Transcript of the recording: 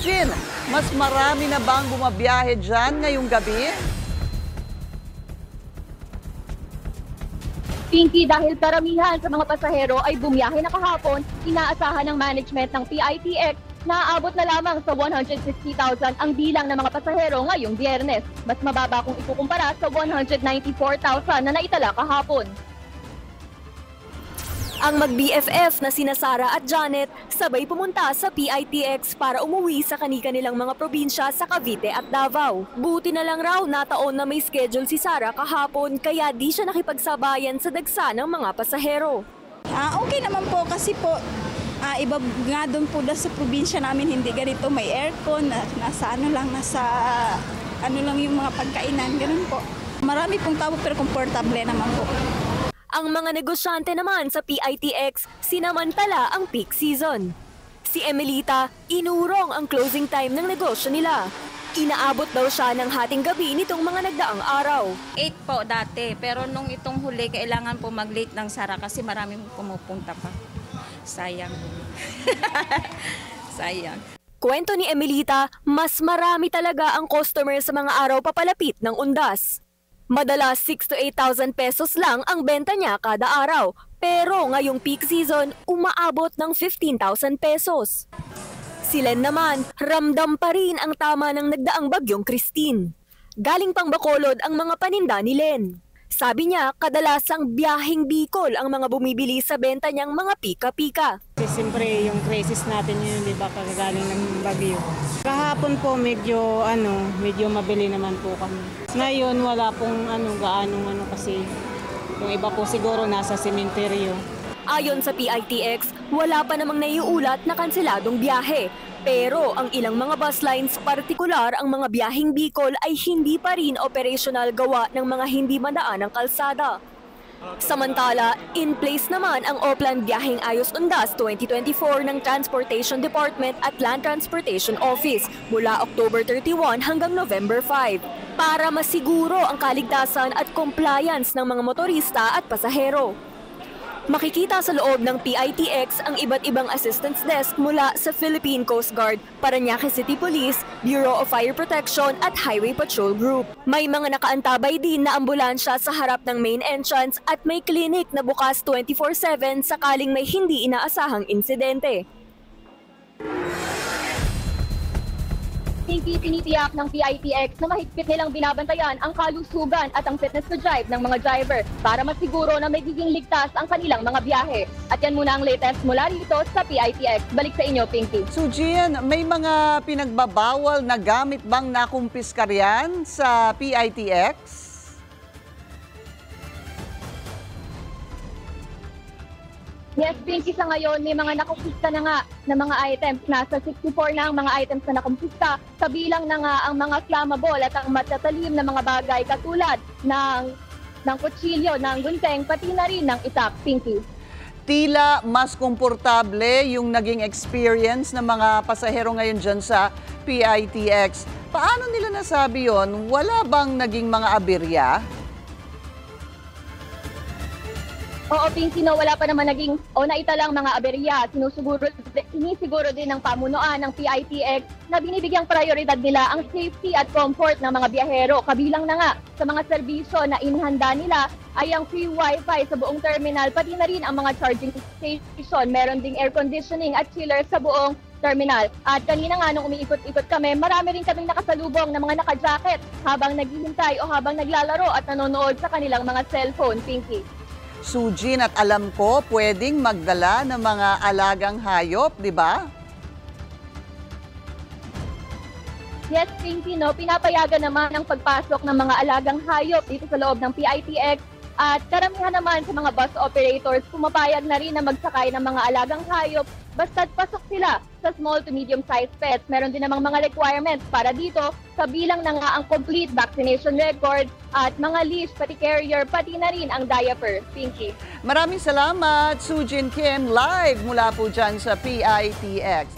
Sujin, mas marami na bang bumabiyahe dyan ngayong gabi? Pinky, dahil karamihan sa mga pasahero ay bumiyahe na kahapon, inaasahan ng management ng PITX na aabot na lamang sa 160,000 ang bilang ng mga pasahero ngayong Biyernes. Mas mababa kung ikukumpara sa 194,000 na naitala kahapon. Ang mag-BFF na sina Sara at Janet sabay pumunta sa PITX para umuwi sa kani-kanilang mga probinsya sa Cavite at Davao. Buti na lang raw nataon na may schedule si Sara kahapon kaya di siya nakipagsabayan sa dagsa ng mga pasahero. Okay naman po kasi po iba nga doon po sa probinsya namin hindi ganito may aircon, nasa ano lang yung mga pagkainan, ganun po. Marami pong tao pero komportable naman po. Ang mga negosyante naman sa PITX sinamantala ang peak season. Si Emelita, inurong ang closing time ng negosyo nila. Inaabot daw siya ng hating gabi nitong mga nagdaang araw. 8 po dati, pero nung itong huli, kailangan po mag-late ng Sara kasi maraming pumupunta pa. Sayang. Sayang. Kwento ni Emelita, mas marami talaga ang customer sa mga araw papalapit ng undas. Madalas 6 to 8,000 pesos lang ang benta niya kada araw. Pero ngayong peak season, umaabot ng 15,000 pesos. Si Len naman, ramdam pa rin ang tama ng nagdaang bagyong Christine. Galing pang Bacolod ang mga paninda ni Len. Sabi niya, kadalasang biyaheng Bicol ang mga bumibili sa benta niyang mga pika-pika. Kasi siyempre yung crisis natin yun, di ba, kagagaling ng bagyo. Kahapon po medyo mabili naman po kami. Ngayon wala pong gaano kasi yung iba po siguro nasa sementeryo. Ayon sa PITX, wala pa namang naiuulat na kanseladong biyahe. Pero ang ilang mga bus lines, partikular ang mga biyaheng Bicol ay hindi pa rin operational gawa ng mga hindi madaan ng kalsada. Samantala, in place naman ang Oplan Biyaheng Ayos Undas 2024 ng Transportation Department at Land Transportation Office mula October 31 hanggang November 5 para masiguro ang kaligtasan at compliance ng mga motorista at pasahero. Makikita sa loob ng PITX ang iba't ibang assistance desk mula sa Philippine Coast Guard, Parañaque City Police, Bureau of Fire Protection at Highway Patrol Group. May mga nakaantabay din na ambulansya sa harap ng main entrance at may clinic na bukas 24/7 sakaling may hindi inaasahang insidente. Pinky, tinitiyak ng PITX na mahigpit nilang binabantayan ang kalusugan at ang fitness to drive ng mga driver para masiguro na magiging ligtas ang kanilang mga biyahe. At yan muna ang latest mula dito sa PITX. Balik sa inyo, Pinky. Sujin, may mga pinagbabawal na gamit bang nakumpiskaryan sa PITX? Yes, Pinky, sa ngayon may mga nakumpista na nga na mga items. Nasa 64 na ang mga items na nakumpista. Kabilang na nga ang mga flammable at ang matatalim na mga bagay katulad ng kutsilyo, ng gunting, pati na rin ng itak, Pinky. Tila mas komportable yung naging experience ng mga pasahero ngayon dyan sa PITX. Paano nila nasabi yon? Wala bang naging mga aberya? Oo, Pinky, no, wala pa naman naging naitalang mga aberya. Sinisiguro din ng pamunuan ng PITX na binibigyang prioridad nila ang safety at comfort ng mga biyahero. Kabilang na nga sa mga serbisyo na inihanda nila ay ang free wifi sa buong terminal, pati na rin ang mga charging station. Meron ding air conditioning at chiller sa buong terminal. At kanina nga nung umiikot-ikot kami, marami rin kaming nakasalubong na mga naka-jacket habang naghihintay o habang naglalaro at nanonood sa kanilang mga cellphone, Pinky. Sujin, at alam ko, pwedeng magdala ng mga alagang hayop, di ba? Yes, Pinky, no, pinapayagan naman ang pagpasok ng mga alagang hayop dito sa loob ng PITX. At karamihan naman sa mga bus operators, pumapayag na rin na magsakay ng mga alagang hayop basta't pasok sila sa small to medium-sized pets. Meron din namang mga requirements para dito, kabilang na nga ang complete vaccination record at mga leash, pati carrier, pati na rin ang diaper, Pinky. Maraming salamat, Sujin Kim, live mula po dyan sa PITX.